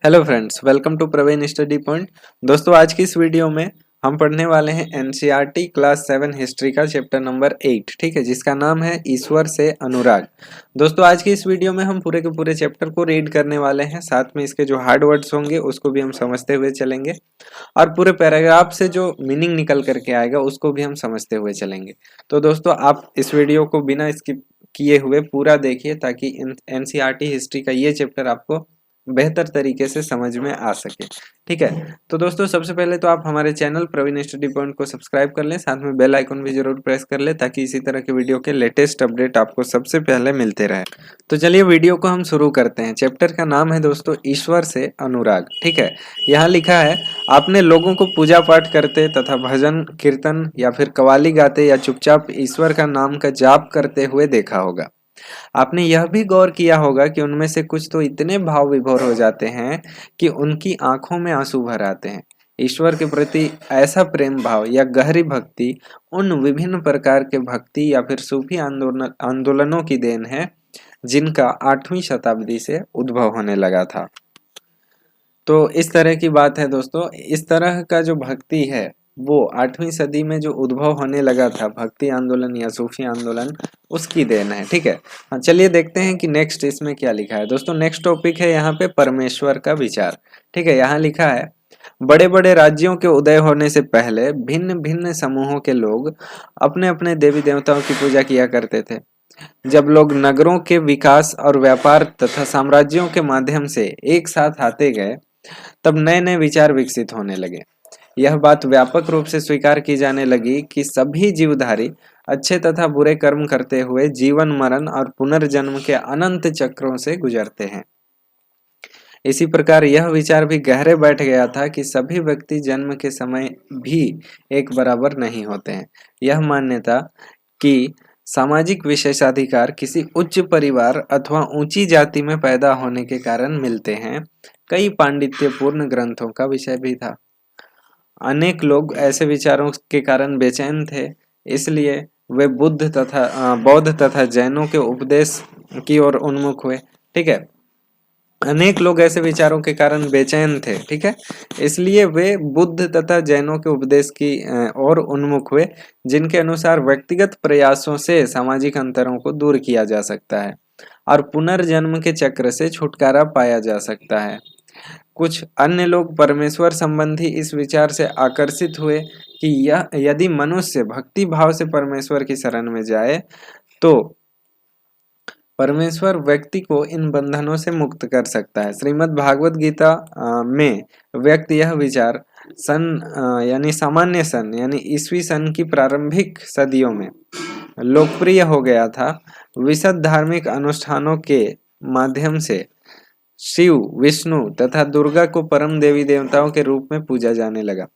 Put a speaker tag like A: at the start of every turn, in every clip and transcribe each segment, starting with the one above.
A: Hello friends, welcome to Praveen study point. दोस्तों, आज की इस वीडियो में हम पढ़ने वाले हैं एनसीईआरटी क्लास 7 हिस्ट्री का चैप्टर नंबर 8, ठीक है, जिसका नाम है ईश्वर से अनुराग। दोस्तों, आज की इस वीडियो में हम पूरे के पूरे चैप्टर को रीड करने वाले हैं, साथ में इसके जो हार्ड वर्ड्स होंगे उसको भी हम समझते हुए चलेंगे और पूरे पैराग्राफ से जो मीनिंग निकल करके आएगा उसको भी हम समझते हुए चलेंगे। तो दोस्तों, आप इस वीडियो को बिना स्किप किए हुए पूरा देखिए ताकि एनसीईआरटी हिस्ट्री का ये चैप्टर आपको बेहतर तरीके से समझ में आ सके। ठीक है, तो दोस्तों सबसे पहले तो आप हमारे चैनल प्रवीण स्टडी पॉइंट को सब्सक्राइब कर लें, साथ में बेल आइकन भी जरूर प्रेस कर लें ताकि इसी तरह के वीडियो के लेटेस्ट अपडेट आपको सबसे पहले मिलते रहे। तो चलिए वीडियो को हम शुरू करते हैं। चैप्टर का नाम है दोस्तों ईश्वर से अनुराग। ठीक है, यहाँ लिखा है, आपने लोगों को पूजा पाठ करते तथा भजन कीर्तन या फिर कव्वाली गाते या चुपचाप ईश्वर का नाम का जाप करते हुए देखा होगा। आपने यह भी गौर किया होगा कि उनमें से कुछ तो इतने भाव विभोर हो जाते हैं कि उनकी आंखों में आंसू भर आते हैं। ईश्वर के प्रति ऐसा प्रेम भाव या गहरी भक्ति उन विभिन्न प्रकार के भक्ति या फिर सूफी आंदोलनों की देन है जिनका 8वीं शताब्दी से उद्भव होने लगा था। तो इस तरह की बात है दोस्तों, इस तरह का जो भक्ति है वो 8वीं सदी में जो उद्भव होने लगा था, भक्ति आंदोलन या सूफी आंदोलन, उसकी देन है। ठीक है, हाँ चलिए देखते हैं कि नेक्स्ट इसमें क्या लिखा है। दोस्तों नेक्स्ट टॉपिक है यहाँ पे परमेश्वर का विचार। ठीक है, यहाँ लिखा है, बड़े बड़े राज्यों के उदय होने से पहले भिन्न भिन्न समूहों के लोग अपने अपने देवी देवताओं की पूजा किया करते थे। जब लोग नगरों के विकास और व्यापार तथा साम्राज्यों के माध्यम से एक साथ आते गए तब नए नए विचार विकसित होने लगे। यह बात व्यापक रूप से स्वीकार की जाने लगी कि सभी जीवधारी अच्छे तथा बुरे कर्म करते हुए जीवन मरण और पुनर्जन्म के अनंत चक्रों से गुजरते हैं। इसी प्रकार यह विचार भी गहरे बैठ गया था कि सभी व्यक्ति जन्म के समय भी एक बराबर नहीं होते हैं। यह मान्यता कि सामाजिक विशेषाधिकार किसी उच्च परिवार अथवा ऊंची जाति में पैदा होने के कारण मिलते हैं, कई पांडित्यपूर्ण ग्रंथों का विषय भी था। अनेक लोग ऐसे विचारों के कारण बेचैन थे, इसलिए वे बौद्ध तथा जैनों के उपदेश की ओर उन्मुख हुए। ठीक है, अनेक लोग ऐसे विचारों के कारण बेचैन थे, ठीक है, इसलिए वे बुद्ध तथा जैनों के उपदेश की ओर उन्मुख हुए, जिनके अनुसार व्यक्तिगत प्रयासों से सामाजिक अंतरों को दूर किया जा सकता है और पुनर्जन्म के चक्र से छुटकारा पाया जा सकता है। कुछ अन्य लोग परमेश्वर संबंधी इस विचार से आकर्षित हुए कि यह यदि मनुष्य भक्ति भाव से परमेश्वर की शरण में जाए तो परमेश्वर व्यक्ति को इन बंधनों से मुक्त कर सकता है। श्रीमद् भागवत गीता में व्यक्त यह विचार यानी सामान्य सन यानी ईस्वी सन की प्रारंभिक सदियों में लोकप्रिय हो गया था। विशद धार्मिक अनुष्ठानों के माध्यम से शिव, विष्णु तथा दुर्गा को परम देवी देवताओं के रूप में पूजा जाने लगा।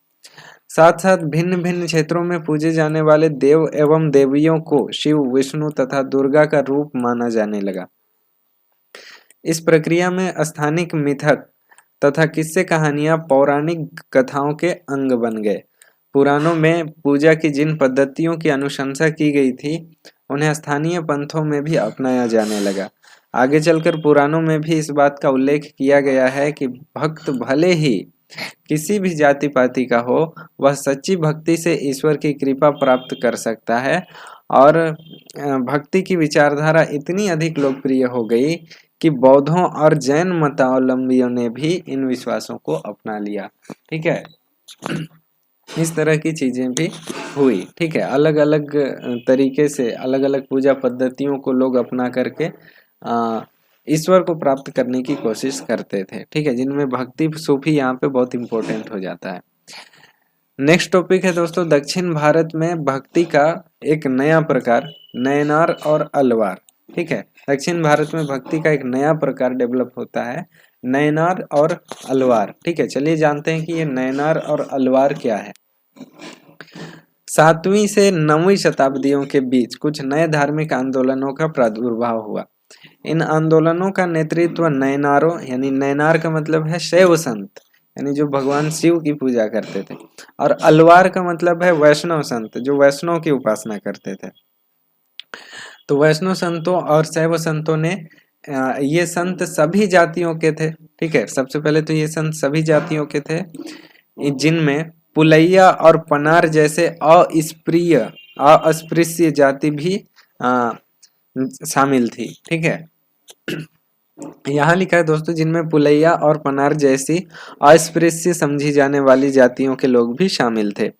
A: साथ साथ भिन्न भिन्न क्षेत्रों में पूजे जाने वाले देव एवं देवियों को शिव, विष्णु तथा दुर्गा का रूप माना जाने लगा। इस प्रक्रिया में स्थानिक मिथक तथा किस्से कहानियां पौराणिक कथाओं के अंग बन गए। पुराणों में पूजा की जिन पद्धतियों की अनुशंसा की गई थी उन्हें स्थानीय पंथों में भी अपनाया जाने लगा। आगे चलकर पुराणों में भी इस बात का उल्लेख किया गया है कि भक्त भले ही किसी भी जाति पाति का हो, वह सच्ची भक्ति से ईश्वर की कृपा प्राप्त कर सकता है। और भक्ति की विचारधारा इतनी अधिक लोकप्रिय हो गई कि बौद्धों और जैन मतावलंबियों ने भी इन विश्वासों को अपना लिया। ठीक है, इस तरह की चीजें भी हुई। ठीक है, अलग अलग तरीके से अलग अलग पूजा पद्धतियों को लोग अपना करके ईश्वर को प्राप्त करने की कोशिश करते थे। ठीक है, जिनमें भक्ति सूफी यहाँ पे बहुत इंपॉर्टेंट हो जाता है। नेक्स्ट टॉपिक है दोस्तों, दक्षिण भारत में भक्ति का एक नया प्रकार, नयनार और अलवार। ठीक है, दक्षिण भारत में भक्ति का एक नया प्रकार डेवलप होता है, नयनार और अलवार। ठीक है, चलिए जानते हैं कि ये नयनार और अलवार क्या है। 7वीं से 9वीं शताब्दियों के बीच कुछ नए धार्मिक आंदोलनों का प्रादुर्भाव हुआ। इन आंदोलनों का नेतृत्व नयनारों यानी नयनार का मतलब है शैव संत यानी जो भगवान शिव की पूजा करते थे, और अलवार का मतलब है वैष्णव संत जो वैष्णव की उपासना करते थे। तो वैष्णव संतों और शैव संतों ने ये संत सभी जातियों के थे। ठीक है। सबसे पहले तो ये संत सभी जातियों के थे, जिनमें पुलैया और पनार जैसे अस्पृश्य जाति भी शामिल थी। ठीक है। यहाँ लिखा है दोस्तों, जिनमें पुलैया और पनार जैसी अस्पृश्य समझी जाने वाली जातियों के लोग भी शामिल थे।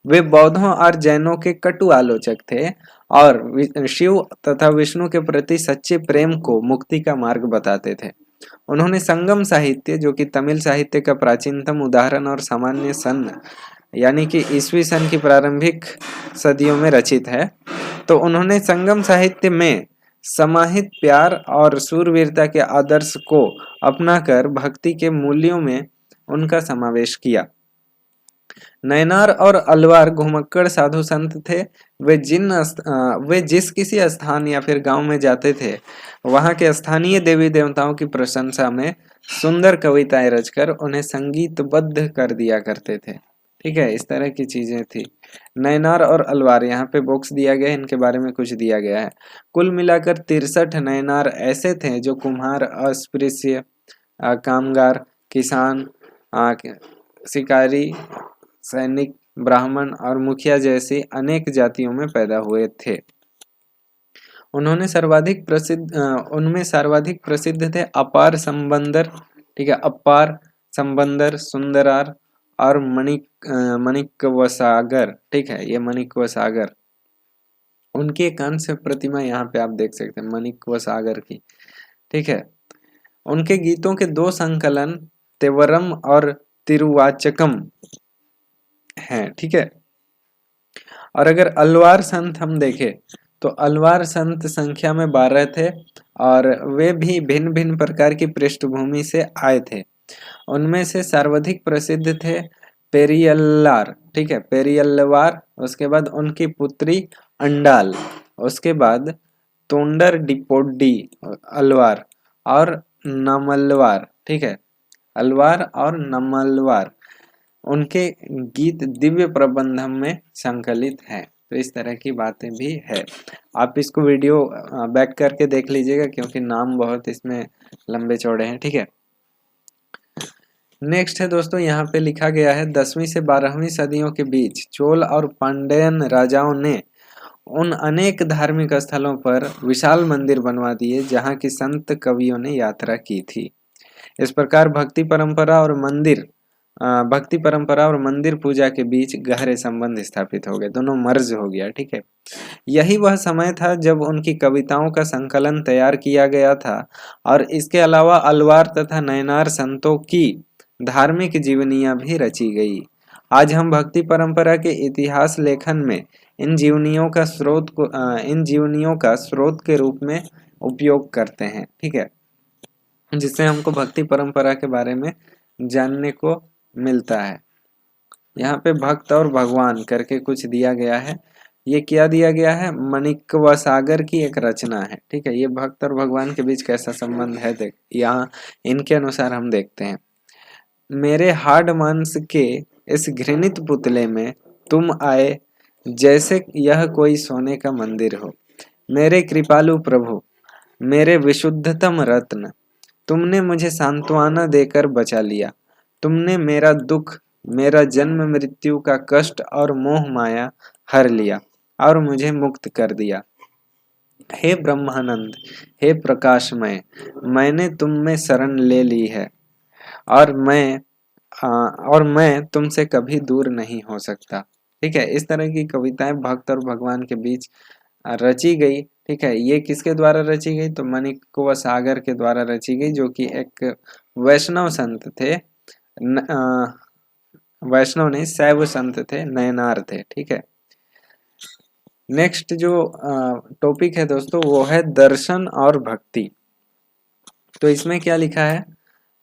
A: वे बौद्धों और जैनों के कटु आलोचक थे और शिव तथा विष्णु के प्रति सच्चे प्रेम को मुक्ति का मार्ग बताते थे। उन्होंने संगम साहित्य, जो कि तमिल साहित्य का प्राचीनतम उदाहरण और सामान्य सन यानी कि ईस्वी सन की प्रारंभिक सदियों में रचित है, तो उन्होंने संगम साहित्य में समाहित प्यार और शूरवीरता के आदर्श को अपनाकर भक्ति के मूल्यों में उनका समावेश किया। नैनार और अलवार घुमक्कड़ साधु संत थे। वे जिस किसी स्थान या फिर गांव में जाते थे, वहां के स्थानीय देवी देवताओं की प्रशंसा में सुंदर कविताएं रचकर उन्हें संगीतबद्ध कर दिया करते थे। ठीक है, इस तरह की चीजें थी। नैनार और अलवार, यहाँ पे बॉक्स दिया गया है, इनके बारे में कुछ दिया गया है। कुल मिलाकर 63 नैनार ऐसे थे जो कुम्हार, अस्पृश्य, कामगार, किसान, शिकारी, सैनिक, ब्राह्मण और मुखिया जैसी अनेक जातियों में पैदा हुए थे। उनमें सर्वाधिक प्रसिद्ध थे अपार संबंदर, ठीक है, अपार संबंदर, सुंदरार और मणिकवसागर। ठीक है, ये मणिकवसागर, उनकी एक कांस्य प्रतिमा यहाँ पे आप देख सकते हैं मणिकवसागर की। ठीक है, उनके गीतों के 2 संकलन तेवरम और तिरुवाचकम हैं। ठीक है, और अगर अलवार संत हम देखें तो अलवार संत संख्या में 12 थे और वे भी भिन्न भिन्न प्रकार की पृष्ठभूमि से आए थे। उनमें से सर्वाधिक प्रसिद्ध थे पेरियल्लार, ठीक है, पेरियल्लवार, उसके बाद उनकी पुत्री अंडाल, उसके बाद तोंडर डिपोडी अलवार और नमलवार। ठीक है, अलवार और नमलवार, उनके गीत दिव्य प्रबंधम में संकलित हैं। तो इस तरह की बातें भी है। आप इसको वीडियो बैक करके देख लीजिएगा, क्योंकि नाम बहुत इसमें लंबे चौड़े हैं। ठीक है, नेक्स्ट है दोस्तों, यहाँ पे लिखा गया है 10वीं से 12वीं सदियों के बीच चोल और पांड्यन राजाओं ने उन अनेक धार्मिक स्थलों पर विशाल मंदिर बनवा दिए जहाँ की संत कवियों ने यात्रा की थी। इस प्रकार भक्ति परंपरा और मंदिर पूजा के बीच गहरे संबंध स्थापित हो गए, दोनों मर्ज हो गया। ठीक है, यही वह समय था जब उनकी कविताओं का संकलन तैयार किया गया था और इसके अलावा अलवार तथा नैनार संतों की धार्मिक जीवनियां भी रची गई। आज हम भक्ति परंपरा के इतिहास लेखन में इन जीवनियों का स्रोत के रूप में उपयोग करते हैं। ठीक है, जिससे हमको भक्ति परंपरा के बारे में जानने को मिलता है। यहाँ पे भक्त और भगवान करके कुछ दिया गया है। ये क्या दिया गया है? मणिकवसागर की एक रचना है। ठीक है, ये भक्त और भगवान के बीच कैसा संबंध है देख यहाँ इनके अनुसार हम देखते हैं। मेरे हाड़ मांस के इस घृणित पुतले में तुम आए जैसे यह कोई सोने का मंदिर हो। मेरे कृपालु प्रभु, मेरे विशुद्धतम रत्न, तुमने मुझे सांत्वना देकर बचा लिया। तुमने मेरा दुख, मेरा जन्म मृत्यु का कष्ट और मोह माया हर लिया और मुझे मुक्त कर दिया। हे ब्रह्मानंद, हे प्रकाशमय, मैंने तुम में शरण ले ली है और मैं तुमसे कभी दूर नहीं हो सकता। ठीक है, इस तरह की कविताएं भक्त और भगवान के बीच रची गई। ठीक है, ये किसके द्वारा रची गई? तो मणिकवसागर के द्वारा रची गई, जो कि एक वैष्णव संत थे। वैष्णव नहीं, शैव संत थे, नयनार थे। ठीक है, नेक्स्ट जो टॉपिक है दोस्तों वो है दर्शन और भक्ति। तो इसमें क्या लिखा है?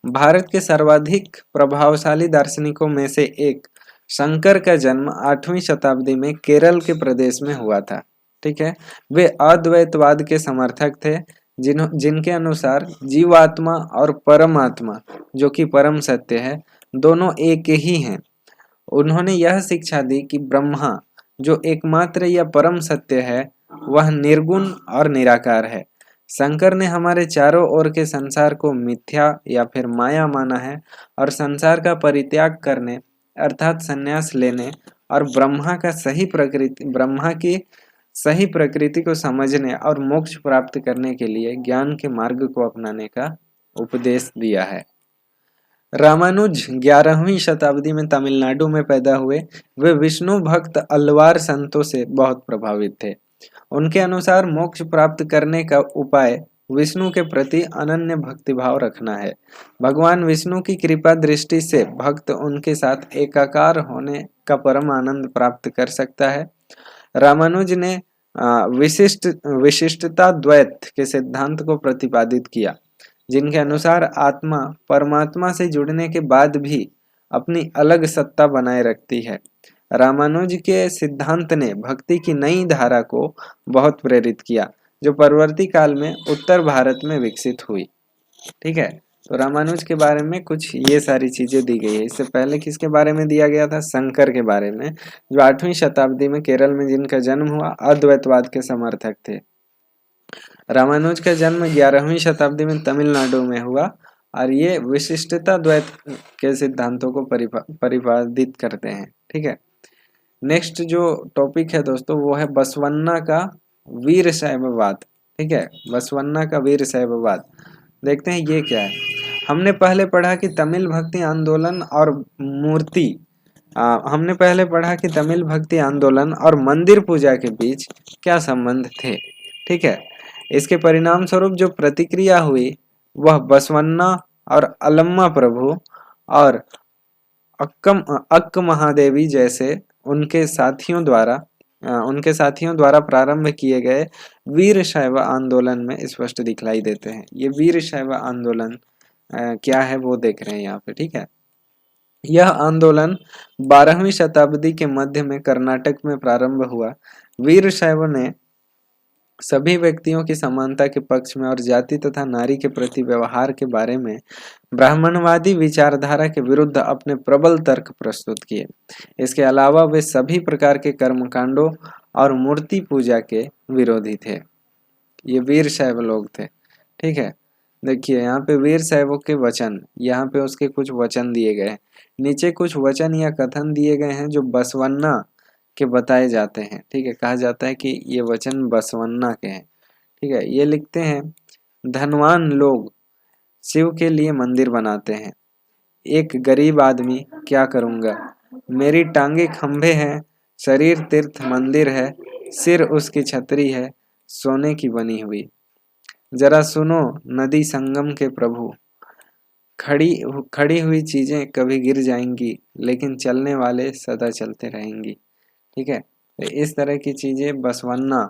A: भारत के सर्वाधिक प्रभावशाली दार्शनिकों में से एक शंकर का जन्म 8वीं शताब्दी में केरल के प्रदेश में हुआ था। ठीक है, वे अद्वैतवाद के समर्थक थे, जिनके अनुसार जीवात्मा और परमात्मा, जो कि परम सत्य है, दोनों एक ही हैं। उन्होंने यह शिक्षा दी कि ब्रह्मा, जो एकमात्र या परम सत्य है, वह निर्गुण और निराकार है, शंकर ने हमारे चारों ओर के संसार को मिथ्या या फिर माया माना है और संसार का परित्याग करने अर्थात संन्यास लेने और ब्रह्मा की सही प्रकृति को समझने और मोक्ष प्राप्त करने के लिए ज्ञान के मार्ग को अपनाने का उपदेश दिया है। रामानुज 11वीं शताब्दी में तमिलनाडु में पैदा हुए। वे विष्णु भक्त अल्वार संतों से बहुत प्रभावित थे। उनके अनुसार मोक्ष प्राप्त करने का उपाय विष्णु के प्रति अनन्य भक्तिभाव रखना है। भगवान विष्णु की कृपा दृष्टि से भक्त उनके साथ एकाकार होने का परम आनंद प्राप्त कर सकता है। रामानुज ने विशिष्टता द्वैत के सिद्धांत को प्रतिपादित किया, जिनके अनुसार आत्मा परमात्मा से जुड़ने के बाद भी अपनी अलग सत्ता बनाए रखती है। रामानुज के सिद्धांत ने भक्ति की नई धारा को बहुत प्रेरित किया, जो परवर्ती काल में उत्तर भारत में विकसित हुई। ठीक है, तो रामानुज के बारे में कुछ ये सारी चीजें दी गई है। इससे पहले किसके बारे में दिया गया था? शंकर के बारे में, जो 8वीं शताब्दी में केरल में जिनका जन्म हुआ, अद्वैतवाद के समर्थक थे। रामानुज का जन्म 11वीं शताब्दी में तमिलनाडु में हुआ और ये विशिष्टता द्वैत के सिद्धांतों को परिपादित करते हैं। ठीक है, नेक्स्ट जो टॉपिक है दोस्तों वो है बसवन्ना का वीर शैववाद। ठीक है, बसवन्ना का वीर शैववाद। देखते हैं ये क्या है। हमने पहले पढ़ा कि तमिल भक्ति आंदोलन और मंदिर पूजा के बीच क्या संबंध थे। ठीक है, इसके परिणाम स्वरूप जो प्रतिक्रिया हुई वह बसवन्ना और अलम्मा प्रभु और अक्क महादेवी जैसे उनके साथियों द्वारा प्रारंभ किए गए वीर शैव आंदोलन में स्पष्ट दिखलाई देते हैं। ये वीर शैव आंदोलन क्या है वो देख रहे हैं यहाँ पे। ठीक है, यह आंदोलन 12वीं शताब्दी के मध्य में कर्नाटक में प्रारंभ हुआ। वीर शैव ने सभी व्यक्तियों की समानता के पक्ष में और जाति तथा नारी के प्रति व्यवहार के बारे में ब्राह्मणवादी विचारधारा के विरुद्ध अपने प्रबल तर्क प्रस्तुत किए। इसके अलावा वे सभी प्रकार के कर्मकांडों और मूर्ति पूजा के विरोधी थे। ये वीर शैव लोग थे। ठीक है, देखिए यहाँ पे वीर शैवों के वचन, यहाँ पे उसके कुछ वचन दिए गए हैं। नीचे कुछ वचन या कथन दिए गए हैं जो बसवन्ना के बताए जाते हैं। ठीक है, कहा जाता है कि ये वचन बसवन्ना के हैं। ठीक है, ये लिखते हैं, धनवान लोग शिव के लिए मंदिर बनाते हैं, एक गरीब आदमी क्या करूँगा, मेरी टांगे खंभे हैं, शरीर तीर्थ मंदिर है, सिर उसकी छतरी है सोने की बनी हुई। जरा सुनो नदी संगम के प्रभु, खड़ी हुई चीजें कभी गिर जाएंगी लेकिन चलने वाले सदा चलते रहेंगी। ठीक है, तो इस तरह की चीजें बसवन्ना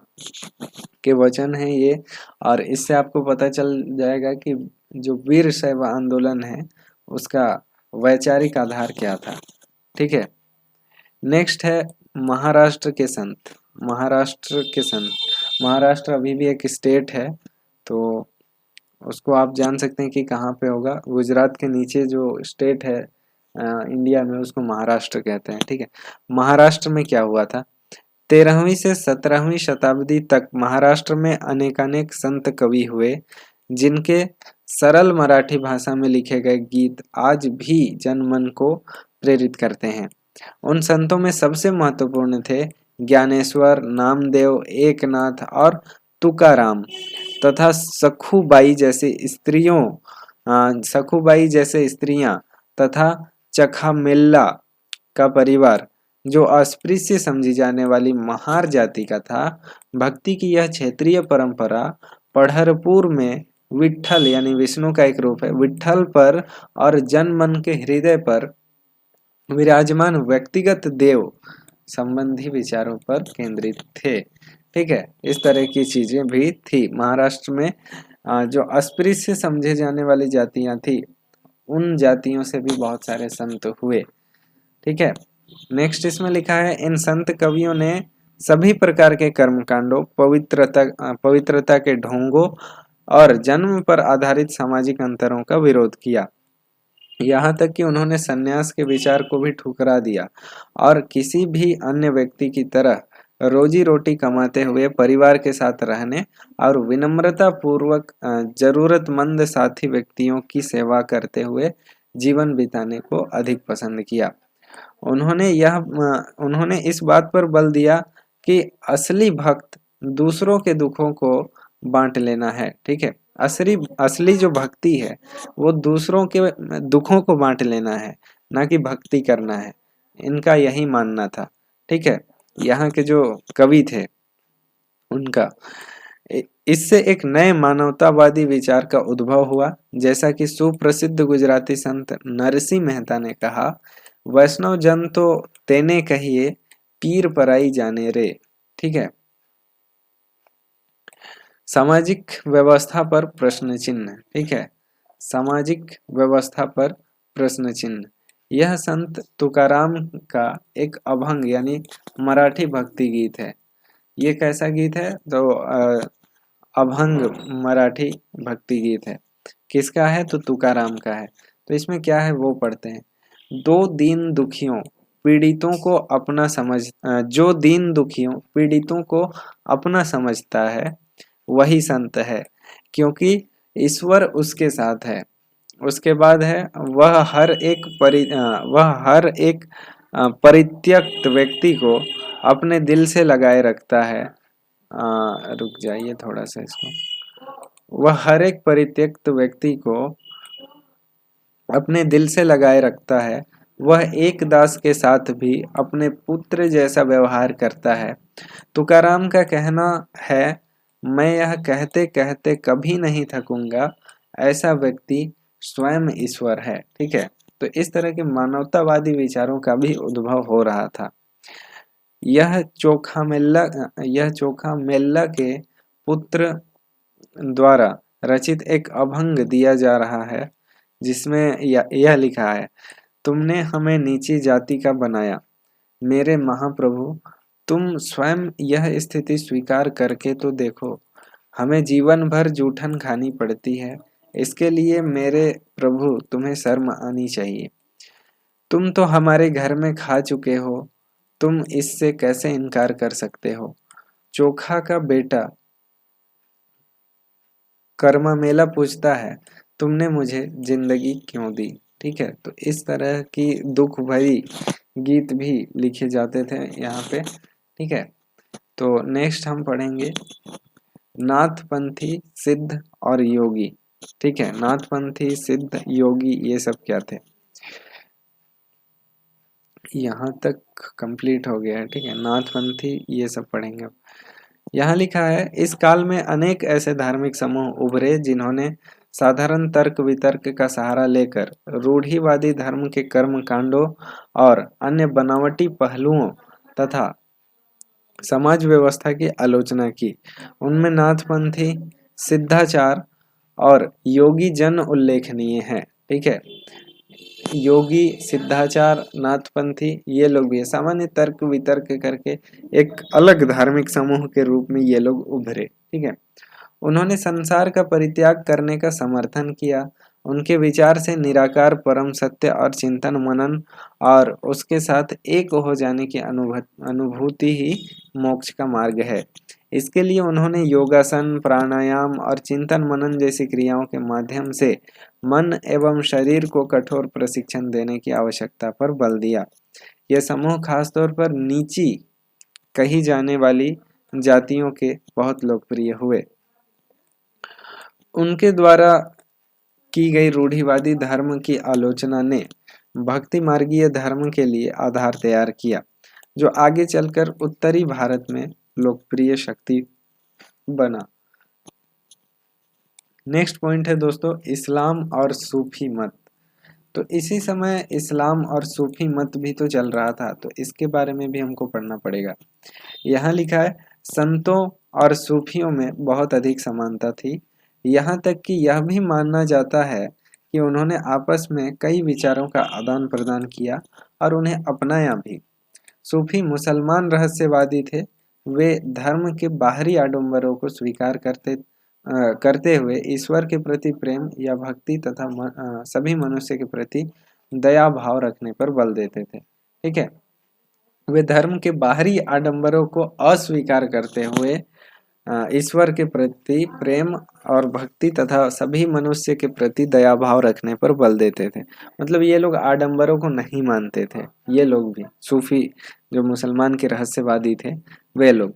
A: के वचन हैं ये, और इससे आपको पता चल जाएगा कि जो वीर शैव आंदोलन है उसका वैचारिक आधार क्या था। ठीक है, नेक्स्ट है महाराष्ट्र के संत। महाराष्ट्र अभी भी एक स्टेट है, तो उसको आप जान सकते हैं कि कहाँ पे होगा। गुजरात के नीचे जो स्टेट है इंडिया में उसको महाराष्ट्र कहते हैं। ठीक है, महाराष्ट्र में क्या हुआ था? 13वीं से 17वीं शताब्दी तक महाराष्ट्र में अनेकानेक संत कवि हुए, जिनके सरल मराठी भाषा में लिखे गए गीत आज भी जनमन को प्रेरित करते हैं। उन संतों में सबसे महत्वपूर्ण थे ज्ञानेश्वर, नामदेव, एकनाथ और तुकाराम तथा सखुबाई जैसे स्त्रियां तथा चखामेल्ला का परिवार, जो अस्पृश्य समझी जाने वाली महार जाति का था। भक्ति की यह क्षेत्रीय परंपरा पढ़रपुर में विट्ठल यानी विष्णु का एक रूप है, विट्ठल पर और जन मन के हृदय पर विराजमान व्यक्तिगत देव संबंधी विचारों पर केंद्रित थे। ठीक है, इस तरह की चीजें भी थी महाराष्ट्र में। जो अस्पृश्य समझे जाने वाली जातियां थी, उन जातियों से भी बहुत सारे संत हुए। ठीक है, नेक्स्ट इसमें लिखा है, इन संत कवियों ने सभी प्रकार के कर्मकांडों, पवित्रता के ढोंगों और जन्म पर आधारित सामाजिक अंतरों का विरोध किया। यहाँ तक कि उन्होंने संन्यास के विचार को भी ठुकरा दिया और किसी भी अन्य व्यक्ति की तरह रोजी रोटी कमाते हुए परिवार के साथ रहने और विनम्रता पूर्वक जरूरतमंद साथी व्यक्तियों की सेवा करते हुए जीवन बिताने को अधिक पसंद किया। उन्होंने इस बात पर बल दिया कि असली भक्त दूसरों के दुखों को बांट लेना है। ठीक है, असली असली जो भक्ति है वो दूसरों के दुखों को बांट लेना है, ना कि भक्ति करना है। इनका यही मानना था। ठीक है, यहाँ के जो कवि थे उनका इससे एक नए मानवतावादी विचार का उद्भव हुआ। जैसा कि सुप्रसिद्ध गुजराती संत नरसिंह मेहता ने कहा, वैष्णव जन तो तेने कहिए, पीर पराई जाने रे। ठीक है, सामाजिक व्यवस्था पर प्रश्न चिन्ह। ठीक है, सामाजिक व्यवस्था पर प्रश्न चिन्ह। यह संत तुकाराम का एक अभंग यानी मराठी भक्ति गीत है। ये कैसा गीत है? तो अभंग मराठी भक्ति गीत है। किसका है? तो तुकाराम का है। तो इसमें क्या है वो पढ़ते हैं। दो दीन दुखियों पीड़ितों को अपना जो दीन दुखियों पीड़ितों को अपना समझता है वही संत है, क्योंकि ईश्वर उसके साथ है। उसके बाद है वह हर एक परित्यक्त व्यक्ति को अपने दिल से लगाए रखता है। रुक जाइए थोड़ा सा इसको। वह हर एक परित्यक्त व्यक्ति को अपने दिल से लगाए रखता है। वह एक दास के साथ भी अपने पुत्र जैसा व्यवहार करता है। तुकाराम का कहना है, मैं यह कहते कहते कभी नहीं थकूंगा, ऐसा व्यक्ति स्वयं ईश्वर है। ठीक है, तो इस तरह के मानवतावादी विचारों का भी उद्भव हो रहा था। यह चोखा मेल्ला के पुत्र द्वारा रचित एक अभंग दिया जा रहा है, जिसमें यह लिखा है, तुमने हमें नीची जाति का बनाया मेरे महाप्रभु, तुम स्वयं यह स्थिति स्वीकार करके तो देखो, हमें जीवन भर जूठन खानी पड़ती है। इसके लिए मेरे प्रभु तुम्हें शर्म आनी चाहिए। तुम तो हमारे घर में खा चुके हो, तुम इससे कैसे इनकार कर सकते हो। चोखा का बेटा कर्मा मेला पूछता है, तुमने मुझे जिंदगी क्यों दी। ठीक है, तो इस तरह की दुख भरी गीत भी लिखे जाते थे यहाँ पे। ठीक है, तो नेक्स्ट हम पढ़ेंगे नाथपंथी सिद्ध और योगी। ठीक है, नाथपंथी सिद्ध योगी ये सब क्या थे, यहाँ तक कंप्लीट हो गया है। ठीक है, नाथपंथी ये सब पढ़ेंगे। यहाँ लिखा है, इस काल में अनेक ऐसे धार्मिक समूह उभरे जिन्होंने साधारण तर्क वितर्क का सहारा लेकर रूढ़िवादी धर्म के कर्म कांडों और अन्य बनावटी पहलुओं तथा समाज व्यवस्था की आलोचना की। उनमें नाथपंथी, सिद्धाचार और योगी जन उल्लेखनीय हैं। ठीक है, योगी, सिद्धाचार, नाथपंथी ये लोग भी है। सामान्य तर्क वितर्क करके एक अलग धार्मिक समूह के रूप में ये लोग उभरे। ठीक है, उन्होंने संसार का परित्याग करने का समर्थन किया। उनके विचार से निराकार परम सत्य और चिंतन मनन और उसके साथ एक हो जाने की अनुभूति ही मोक्ष का मार्ग है। इसके लिए उन्होंने योगासन, प्राणायाम और चिंतन मनन जैसी क्रियाओं के माध्यम से मन एवं शरीर को कठोर प्रशिक्षण देने की आवश्यकता पर बल दिया। यह समूह खासतौर पर नीची कही जाने वाली जातियों के बहुत लोकप्रिय हुए। उनके द्वारा की गई रूढ़िवादी धर्म की आलोचना ने भक्ति मार्गीय धर्म के लिए आधार तैयार किया, जो आगे चलकर उत्तरी भारत में लोकप्रिय शक्ति बना। नेक्स्ट पॉइंट है दोस्तों, इस्लाम और सूफी मत। तो इसी समय इस्लाम और सूफी मत भी तो चल रहा था, तो इसके बारे में भी हमको पढ़ना पड़ेगा। यहाँ लिखा है, संतों और सूफियों में बहुत अधिक समानता थी। यहाँ तक कि यह भी माना जाता है कि उन्होंने आपस में कई विचारों का आदान प्रदान किया और उन्हें अपनाया भी। सूफी मुसलमान रहस्यवादी थे। वे धर्म के बाहरी आडंबरों को स्वीकार करते हुए ईश्वर के प्रति प्रेम या भक्ति तथा सभी मनुष्य के प्रति दया भाव रखने पर बल देते थे। ठीक है, वे धर्म के बाहरी आडंबरों को अस्वीकार करते हुए ईश्वर के प्रति प्रेम और भक्ति तथा सभी मनुष्य के प्रति दया भाव रखने पर बल देते थे। मतलब ये लोग आडंबरों को नहीं मानते थे। ये लोग भी सूफी जो मुसलमान के रहस्यवादी थे वे लोग,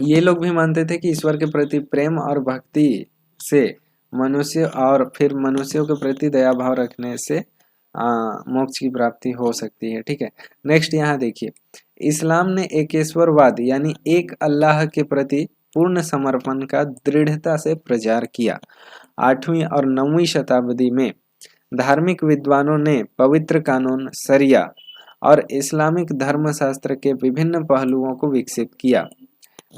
A: ये लोग भी मानते थे कि ईश्वर के प्रति प्रेम और भक्ति से मनुष्य और फिर मनुष्यों के प्रति दया भाव रखने से मोक्ष की प्राप्ति हो सकती है। ठीक है, नेक्स्ट यहाँ देखिए, इस्लाम ने एकेश्वरवाद यानी एक अल्लाह के प्रति पूर्ण समर्पण का दृढ़ता से प्रचार किया। 8वीं और 9वीं शताब्दी में धार्मिक विद्वानों ने पवित्र कानून शरिया और इस्लामिक धर्मशास्त्र के विभिन्न पहलुओं को विकसित किया।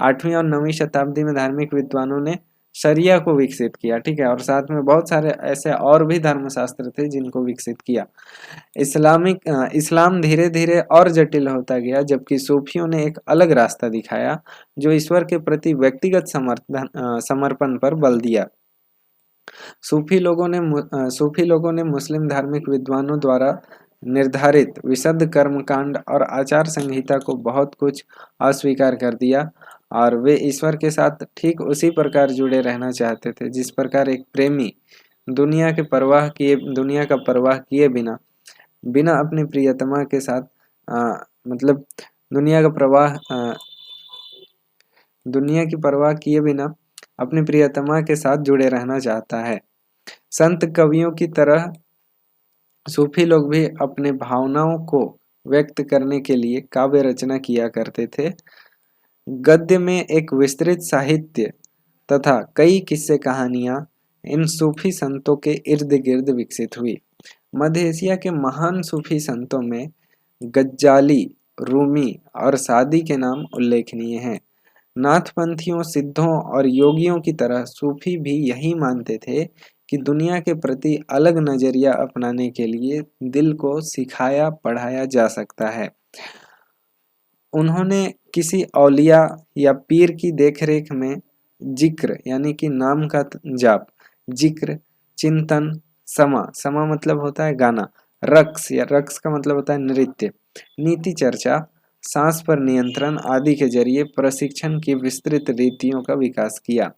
A: 8वीं और 9वीं शताब्दी में धार्मिक विद्वानों ने शरिया को विकसित किया। ठीक है, और साथ में बहुत सारे ऐसे और भी धर्मशास्त्र थे जिनको विकसित किया। इस्लाम धीरे धीरे और जटिल होता गया, जबकि सूफियों ने एक अलग रास्ता दिखाया जो ईश्वर के प्रति व्यक्तिगत समर्पण पर बल दिया। सूफी लोगों ने मुस्लिम धार्मिक विद्वानों द्वारा निर्धारित विशुद्ध कर्मकांड और आचार संहिता को बहुत कुछ अस्वीकार कर दिया और वे ईश्वर के साथ ठीक उसी प्रकार जुड़े रहना चाहते थे जिस प्रकार एक प्रेमी दुनिया का परवाह किए बिना अपनी प्रियतमा के साथ मतलब दुनिया की परवाह किए बिना अपनी प्रियतमा के साथ जुड़े रहना चाहता है। संत कवियों की तरह सूफी लोग भी अपने भावनाओं को व्यक्त करने के लिए काव्य रचना किया करते थे। गद्य में एक विस्तृत साहित्य तथा कई किस्से कहानियां इन सूफी संतों के इर्द गिर्द विकसित हुई। मध्य एशिया के महान सूफी संतों में गज्जाली, रूमी और सादी के नाम उल्लेखनीय हैं। नाथपंथियों, सिद्धों और योगियों की तरह सूफी भी यही मानते थे कि दुनिया के प्रति अलग नजरिया अपनाने के लिए दिल को सिखाया पढ़ाया जा सकता है। उन्होंने किसी औलिया या पीर की देखरेख में जिक्र यानी कि नाम का जाप, जिक्र, चिंतन, समा मतलब होता है गाना, रक्स का मतलब होता है नृत्य, नीति चर्चा, सांस पर नियंत्रण आदि के जरिए प्रशिक्षण की विस्तृत रीतियों का विकास किया।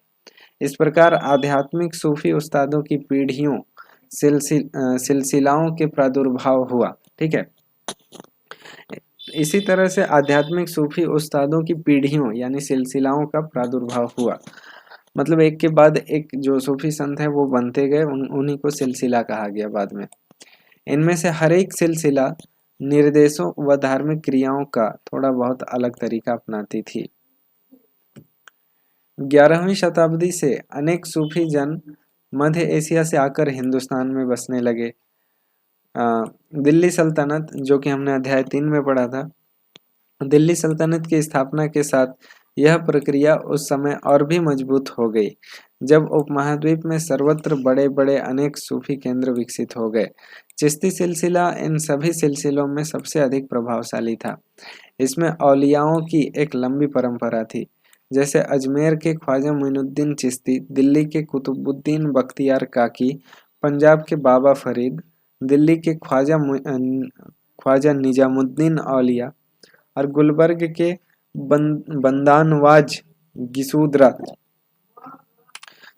A: इस प्रकार आध्यात्मिक सूफी उस्तादों की पीढ़ियों सिलसिलाओं के प्रादुर्भाव हुआ। ठीक है, इसी तरह से आध्यात्मिक सूफी उस्तादों की पीढ़ियों यानी सिलसिलाओं का प्रादुर्भाव हुआ। मतलब एक के बाद एक जो सूफी संत है वो बनते गए, उन्हीं को सिलसिला कहा गया बाद में। इनमें से हर एक सिलसिला निर्देशों व धार्मिक क्रियाओं का थोड़ा बहुत अलग तरीका अपनाती थी। 11वीं शताब्दी से अनेक सूफी जन मध्य एशिया से आकर हिंदुस्तान में बसने लगे। दिल्ली सल्तनत, जो कि हमने अध्याय 3 में पढ़ा था, दिल्ली सल्तनत की स्थापना के साथ यह प्रक्रिया उस समय और भी मजबूत हो गई, जब उपमहाद्वीप में सर्वत्र बड़े बड़े अनेक सूफी केंद्र विकसित हो गए। चिश्ती सिलसिला इन सभी सिलसिलों में सबसे अधिक प्रभावशाली था। इसमें औलियाओं की एक लंबी परंपरा थी, जैसे अजमेर के ख्वाजा मोइनुद्दीन चिश्ती, दिल्ली के कुतुबुद्दीन बख्तियार काकी, पंजाब के बाबा फरीद, दिल्ली के ख्वाजा निजामुद्दीन औलिया और गुलबर्ग के बंदानवाज गिसूदरा।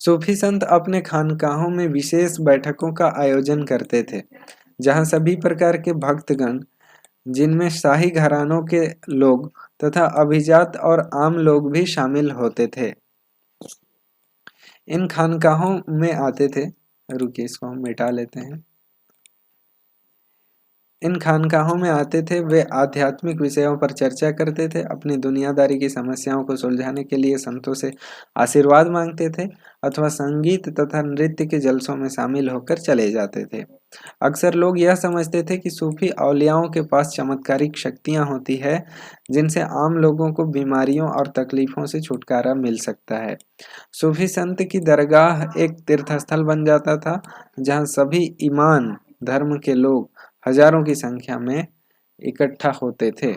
A: सूफी संत अपने खानकाहों में विशेष बैठकों का आयोजन करते थे, जहां सभी प्रकार के भक्तगण, जिनमें शाही घरानों के लोग तथा अभिजात और आम लोग भी शामिल होते थे, इन खानकाहों में आते थे। रुकिए, इसको हम मिटा लेते हैं। इन खानकाहों में आते थे, वे आध्यात्मिक विषयों पर चर्चा करते थे, अपनी दुनियादारी की समस्याओं को सुलझाने के लिए संतों से आशीर्वाद मांगते थे अथवा संगीत तथा नृत्य के जलसों में शामिल होकर चले जाते थे। अक्सर लोग यह समझते थे कि सूफी औलियाओं के पास चमत्कारिक शक्तियां होती है, जिनसे आम लोगों को बीमारियों और तकलीफों से छुटकारा मिल सकता है। सूफी संत की दरगाह एक तीर्थस्थल बन जाता था, जहां सभी ईमान धर्म के लोग हजारों की संख्या में इकट्ठा होते थे।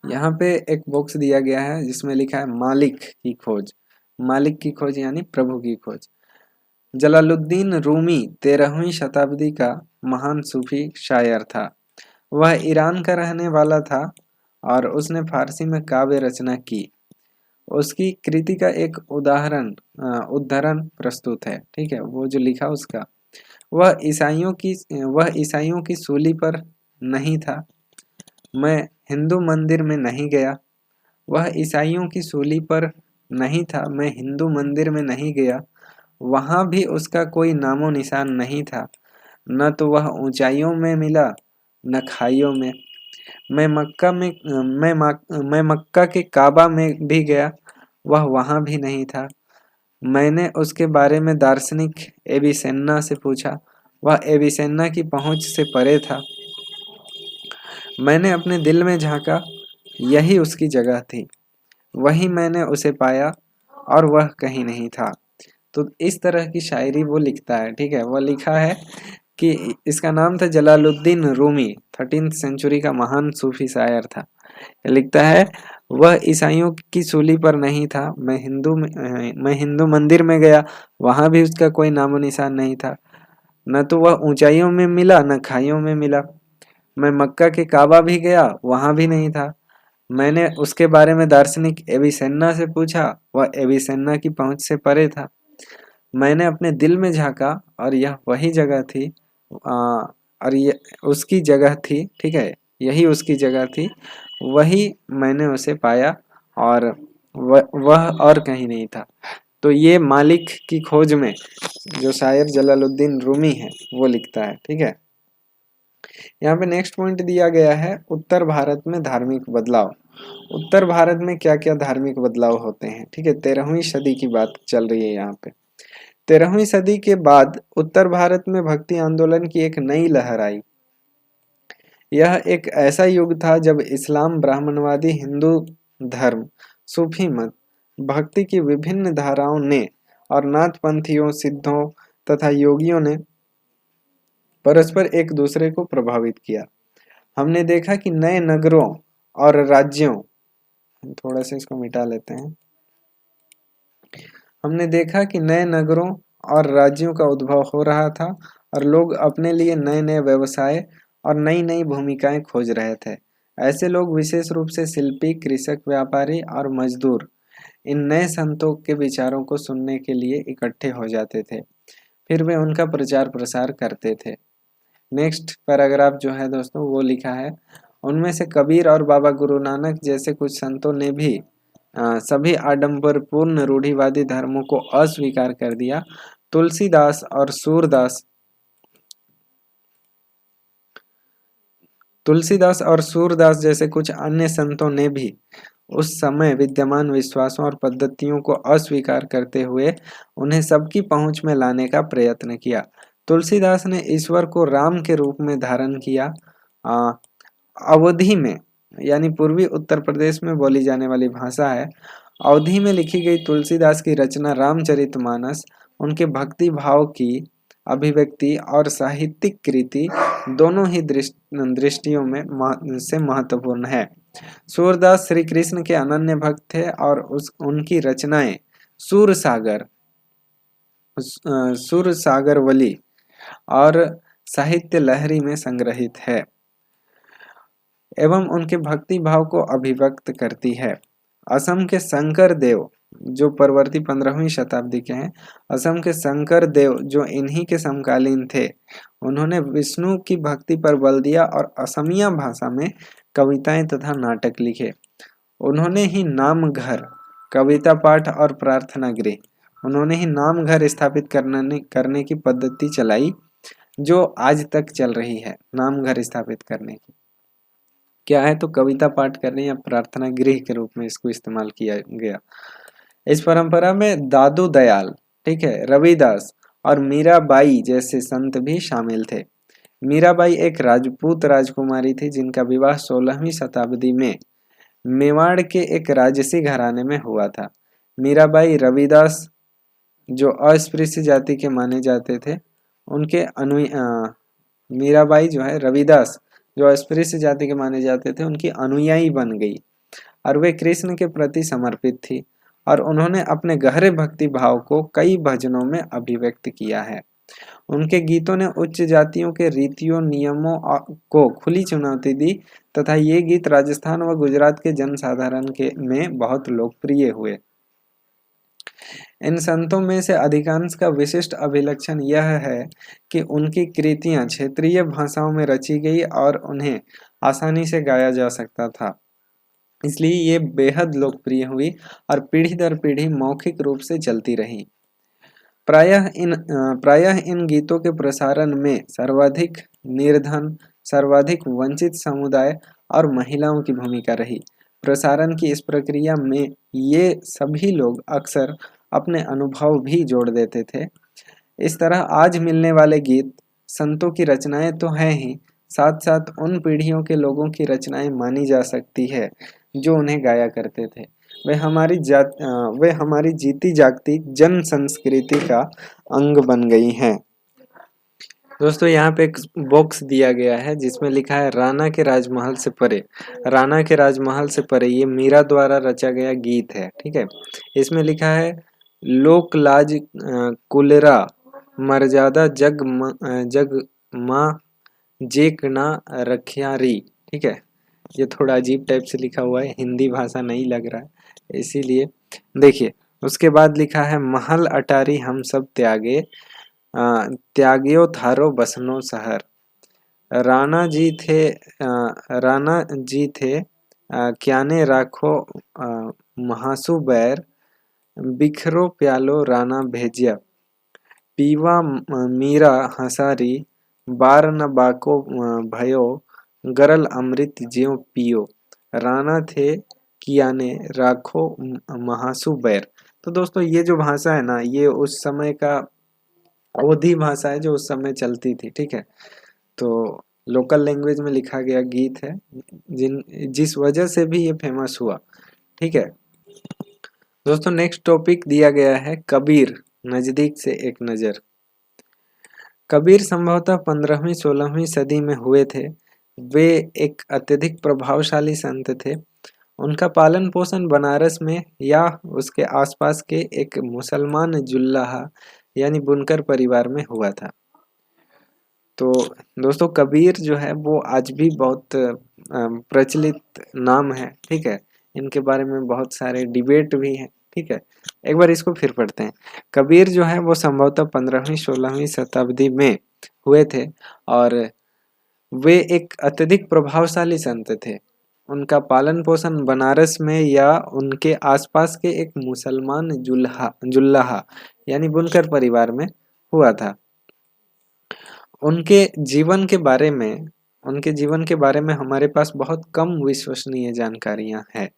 A: यहाँ पे एक बॉक्स दिया गया है जिसमें लिखा है मालिक की खोज। मालिक की खोज यानी प्रभु की खोज। जलालुद्दीन रूमी 13वीं शताब्दी का महान सूफी शायर था। वह ईरान का रहने वाला था और उसने फारसी में काव्य रचना की। उसकी कृति का एक उदाहरण प्रस्तुत है, ठीक है, वो जो लिखा उसका। वह ईसाइयों की सूली पर नहीं था, मैं हिंदू मंदिर में नहीं गया। वह ईसाइयों की सूली पर नहीं था, मैं हिंदू मंदिर में नहीं गया। वहां भी उसका कोई नामो निशान नहीं था, न तो वह ऊंचाइयों में मिला न खाइयों में। मैं मक्का के काबा में भी गया, वह वहां भी नहीं था। मैंने उसके बारे में दार्शनिक एविसेना से पूछा, वह एविसेना की पहुंच से परे था। मैंने अपने दिल में झांका, यही उसकी जगह थी। वही मैंने उसे पाया और वह कहीं नहीं था। तो इस तरह की शायरी वो लिखता है, ठीक है। वह लिखा है कि इसका नाम था जलालुद्दीन रूमी, 13th सेंचुरी का महान सूफी शायर था। लिखता है, वह ईसाइयों की सूली पर नहीं था, मैं हिंदू मंदिर में गया, वहां भी उसका कोई नामो निशान नहीं था। न तो वह ऊंचाइयों में मिला न खाइयों में मिला। मैं मक्का के काबा भी गया, वहां भी नहीं था। मैंने उसके बारे में दार्शनिक एविसेना से पूछा, वह एविसेना की पहुंच से परे था। मैंने अपने दिल में झांका और यह वही जगह थी, और ये उसकी जगह थी, ठीक है, यही उसकी जगह थी। वही मैंने उसे पाया और वह और कहीं नहीं था। तो ये मालिक की खोज में जो शायर जलालुद्दीन रूमी है वो लिखता है, ठीक है। यहाँ पे नेक्स्ट पॉइंट दिया गया है, उत्तर भारत में धार्मिक बदलाव। उत्तर भारत में क्या क्या धार्मिक बदलाव होते हैं, ठीक है। 13वीं सदी की बात चल रही है यहाँ पे। 13वीं सदी के बाद उत्तर भारत में भक्ति आंदोलन की एक नई लहर आई। यह एक ऐसा युग था जब इस्लाम, ब्राह्मणवादी हिंदू धर्म, सूफी मत, भक्ति की विभिन्न धाराओं ने और नाथपंथियों, सिद्धों तथा योगियों ने परस्पर एक दूसरे को प्रभावित किया। हमने देखा कि नए नगरों और राज्यों, थोड़ा सा इसको मिटा लेते हैं। हमने देखा कि नए नगरों और राज्यों का उद्भव हो रहा था और लोग अपने लिए नए नए व्यवसाय और नई नई भूमिकाएं खोज रहे थे। ऐसे लोग विशेष रूप से शिल्पी, कृषक, व्यापारी और मजदूर इन नए संतों के विचारों को सुनने के लिए इकट्ठे हो जाते थे। फिर वे उनका प्रचार प्रसार करते थे। नेक्स्ट पैराग्राफ जो है दोस्तों वो लिखा है, उनमें से कबीर और बाबा गुरु नानक जैसे कुछ संतों ने भी सभी आडंबरपूर्ण रूढ़िवादी धर्मों को अस्वीकार कर दिया। तुलसीदास और सूरदास जैसे कुछ अन्य संतों ने भी उस समय विद्यमान विश्वासों और पद्धतियों को अस्वीकार करते हुए उन्हें सबकी पहुंच में लाने का प्रयत्न किया। तुलसीदास ने ईश्वर को राम के रूप में धारण किया। अवधी में, यानी पूर्वी उत्तर प्रदेश में बोली जाने वाली भाषा है, अवधी में लिखी गई तुलसीदास की रचना रामचरितमानस उनके भक्ति भाव की अभिव्यक्ति और साहित्यिक कृति दोनों ही दृष्टियों में से महत्वपूर्ण है। सूरदास श्री कृष्ण के अनन्य भक्त थे और उनकी रचनाएं सुर सागरवली और साहित्य लहरी में संग्रहित है एवं उनके भक्ति भाव को अभिव्यक्त करती है। असम के शंकर देव जो परवर्ती 15वीं शताब्दी के हैं, असम के शंकर देव जो इन्हीं के समकालीन थे, उन्होंने विष्णु की भक्ति पर बल दिया और असमिया भाषा में कविताएं तथा नाटक लिखे। उन्होंने ही नाम घर, कविता पाठ और प्रार्थना गृह, उन्होंने ही नाम घर स्थापित करने की पद्धति चलाई जो आज तक चल रही है। नाम घर स्थापित करने की क्या है, तो कविता पाठ करने या प्रार्थना गृह के रूप में इसको इस्तेमाल किया गया। इस परंपरा में दादू दयाल, ठीक है, रविदास और मीराबाई जैसे संत भी शामिल थे। मीराबाई एक राजपूत राजकुमारी थी जिनका विवाह 16वीं शताब्दी में मेवाड़ के एक राजसी घराने में हुआ था। मीराबाई रविदास जो अस्पृश्य जाति के माने जाते थे उनके मीराबाई जो है रविदास जो अस्पृश्य जाति के माने जाते थे उनकी अनुयायी बन गई और वे कृष्ण के प्रति समर्पित थी और उन्होंने अपने गहरे भक्ति भाव को कई भजनों में अभिव्यक्त किया है। उनके गीतों ने उच्च जातियों के रीतियों नियमों को खुली चुनौती दी तथा ये गीत राजस्थान व गुजरात के जनसाधारण के में बहुत लोकप्रिय हुए। इन संतों में से अधिकांश का विशिष्ट अभिलक्षण यह है कि उनकी कृतियां क्षेत्रीय भाषाओं में रची गई और उन्हें आसानी से गाया जा सकता था, इसलिए ये बेहद लोकप्रिय हुई और पीढ़ी दर पीढ़ी मौखिक रूप से चलती रही। प्रायः इन गीतों के प्रसारण में सर्वाधिक निर्धन, सर्वाधिक वंचित समुदाय और महिलाओं की भूमिका रही। प्रसारण की इस प्रक्रिया में ये सभी लोग अक्सर अपने अनुभव भी जोड़ देते थे। इस तरह आज मिलने वाले गीत संतों की रचनाएं तो हैं ही, साथ साथ उन पीढ़ियों के लोगों की रचनाएं मानी जा सकती है जो उन्हें गाया करते थे। वे हमारी जीती जागती जन संस्कृति का अंग बन गई हैं। दोस्तों यहाँ पे एक बॉक्स दिया गया है जिसमें लिखा है राणा के राजमहल से परे। राणा के राजमहल से परे ये मीरा द्वारा रचा गया गीत है, ठीक है। इसमें लिखा है लोक लाज कुलेरा मर्यादा जग माँ जेक ना रखियारी, ठीक है। ये थोड़ा अजीब टाइप से लिखा हुआ है, हिंदी भाषा नहीं लग रहा है, इसीलिए देखिए। उसके बाद लिखा है महल अटारी हम सब त्यागे, त्याग्यो थारो बसनो शहर। राणा जी थे क्याने राखो महासु बैर, बिखरो प्यालो राणा भेजिया, पीवा मीरा हसारी, बार न बाको भयो, गरल अमृत ज्यों पियो। राणा थे कियाने राखो महासु बैर। तो दोस्तों ये जो भाषा है ना, ये उस समय का अवधी भाषा है जो उस समय चलती थी, ठीक है। तो लोकल लैंग्वेज में लिखा गया गीत है जिस वजह से भी ये फेमस हुआ, ठीक है। दोस्तों नेक्स्ट टॉपिक दिया गया है कबीर, नजदीक से एक नजर। कबीर संभवतः 15वीं 16वीं सदी में हुए थे। वे एक अत्यधिक प्रभावशाली संत थे। उनका पालन पोषण बनारस में या उसके आसपास के एक मुसलमान जुल्लाहा यानी बुनकर परिवार में हुआ था। तो दोस्तों कबीर जो है वो आज भी बहुत प्रचलित नाम है, ठीक है। इनके बारे में बहुत सारे डिबेट भी हैं, ठीक है। एक बार इसको फिर पढ़ते हैं। कबीर जो है वो संभवतः 15वीं 16वीं शताब्दी में हुए थे और वे एक अत्यधिक प्रभावशाली संत थे। उनका पालन पोषण बनारस में या उनके आसपास के एक मुसलमान जुल्लाहा यानी बुनकर परिवार में हुआ था। उनके जीवन के बारे में हमारे पास बहुत कम विश्वसनीय जानकारियां हैं।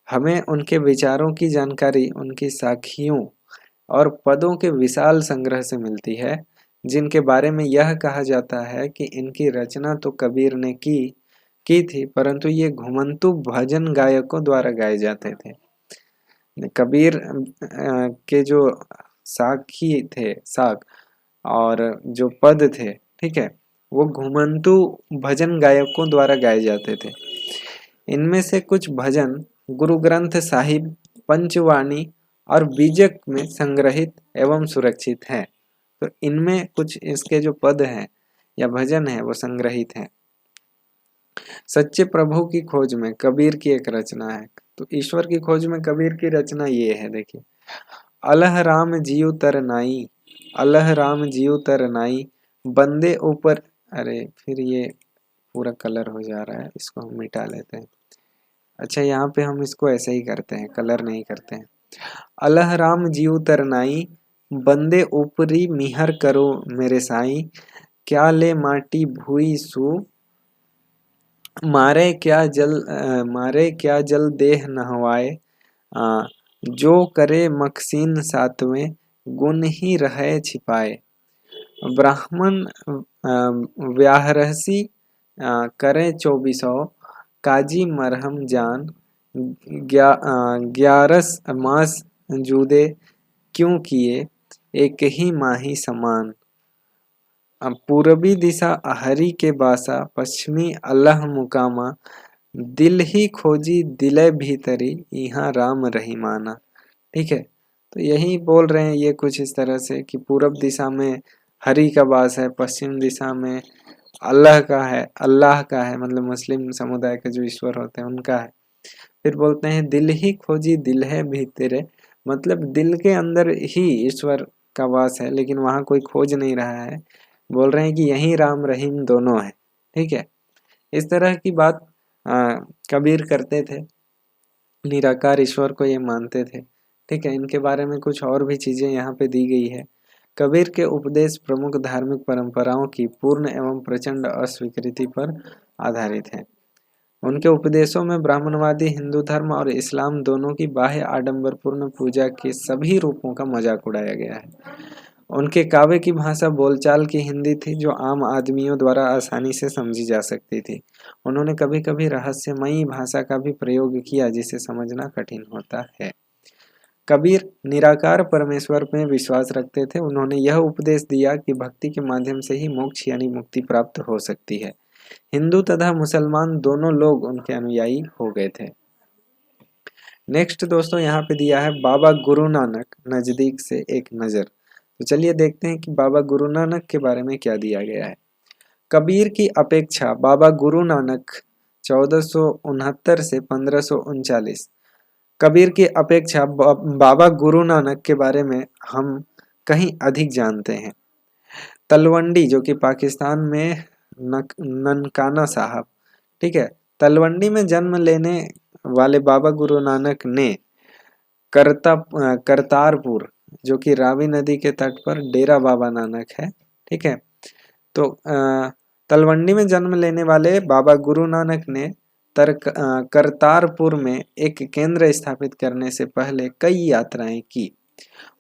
A: हमें उनके विचारों की जानकारी उनकी साखियों और पदों के विशाल संग्रह से मिलती है, जिनके बारे में यह कहा जाता है कि इनकी रचना तो कबीर ने की थी, परंतु ये घुमंतु भजन गायकों द्वारा गाए जाते थे। कबीर के जो साख और जो पद थे, ठीक है, वो घुमंतु भजन गायकों द्वारा गाए जाते थे। इनमें से कुछ भजन गुरु ग्रंथ साहिब, पंचवाणी और बीजक में संग्रहित एवं सुरक्षित हैं। तो इनमें कुछ इसके जो पद हैं या भजन है वो संग्रहित हैं। सच्चे प्रभु की खोज में कबीर की एक रचना है। तो ईश्वर की खोज में कबीर की रचना ये है, देखिए। अलह राम जियु तर नाई, अलह राम जियु तर नाई, बंदे ऊपर, अरे फिर ये पूरा कलर हो जा रहा है, इसको हम मिटा लेते हैं। अच्छा यहाँ पे हम इसको ऐसे ही करते हैं, कलर नहीं करते हैं। अलह राम जियु तर नाई, बंदे ऊपरी मिहर करो मेरे साई, क्या ले माटी भूई सु, मारे क्या जल देह नहवाए, जो करे मखसीन सातवें, गुण ही रहे छिपाए। ब्राह्मण व्याहरसी करे 2400, काजी मरहम जान, 11 मास जूदे क्यों किए, एक ही माही समान। पूर्वी दिशा हरि के बासा, पश्चिमी अल्लाह मुकामा, दिल ही खोजी दिले भीतरी, यहाँ राम रहीमाना। ठीक है, तो यही बोल रहे हैं ये कुछ इस तरह से कि पूरब दिशा में हरि का वास है, पश्चिम दिशा में अल्लाह का है मतलब मुस्लिम समुदाय के जो ईश्वर होते हैं उनका है। फिर बोलते हैं दिल ही खोजी दिल है भी तेरे, मतलब दिल के अंदर ही ईश्वर का वास है लेकिन वहां कोई खोज नहीं रहा है, बोल रहे हैं कि यही राम रहीम दोनों है। ठीक है, इस तरह की बात कबीर करते थे, निराकार ईश्वर को ये मानते थे। ठीक है, इनके बारे में कुछ और भी चीजें यहाँ पे दी गई है। कबीर के उपदेश प्रमुख धार्मिक परंपराओं की पूर्ण एवं प्रचंड अस्वीकृति पर आधारित है। उनके उपदेशों में ब्राह्मणवादी हिंदू धर्म और इस्लाम दोनों की बाह्य आडंबरपूर्ण पूजा के सभी रूपों का मजाक उड़ाया गया है। उनके काव्य की भाषा बोलचाल की हिंदी थी जो आम आदमियों द्वारा आसानी से समझी जा सकती थी। उन्होंने कभी कभी रहस्यमयी भाषा का भी प्रयोग किया जिसे समझना कठिन होता है। कबीर निराकार परमेश्वर में विश्वास रखते थे। उन्होंने यह उपदेश दिया कि भक्ति के माध्यम से ही मोक्ष यानी मुक्ति प्राप्त हो सकती है। हिंदू तथा मुसलमान दोनों लोग उनके अनुयायी हो गए थे। नेक्स्ट दोस्तों यहाँ पे दिया है बाबा गुरु नानक नजदीक से एक नजर। तो चलिए देखते हैं कि बाबा गुरु नानक के बारे में क्या दिया गया है। कबीर की अपेक्षा बाबा गुरु नानक 1469 से 1539, कबीर की अपेक्षा बाबा गुरु नानक के बारे में हम कहीं अधिक जानते हैं। तलवंडी जो कि पाकिस्तान में ननकाना साहब, ठीक है, तलवंडी में जन्म लेने वाले बाबा गुरु नानक ने करतारपुर जो कि रावी नदी के तट पर डेरा बाबा नानक है। ठीक है, तो तलवंडी में जन्म लेने वाले बाबा गुरु नानक ने करतारपुर में एक केंद्र स्थापित करने से पहले कई यात्राएं की।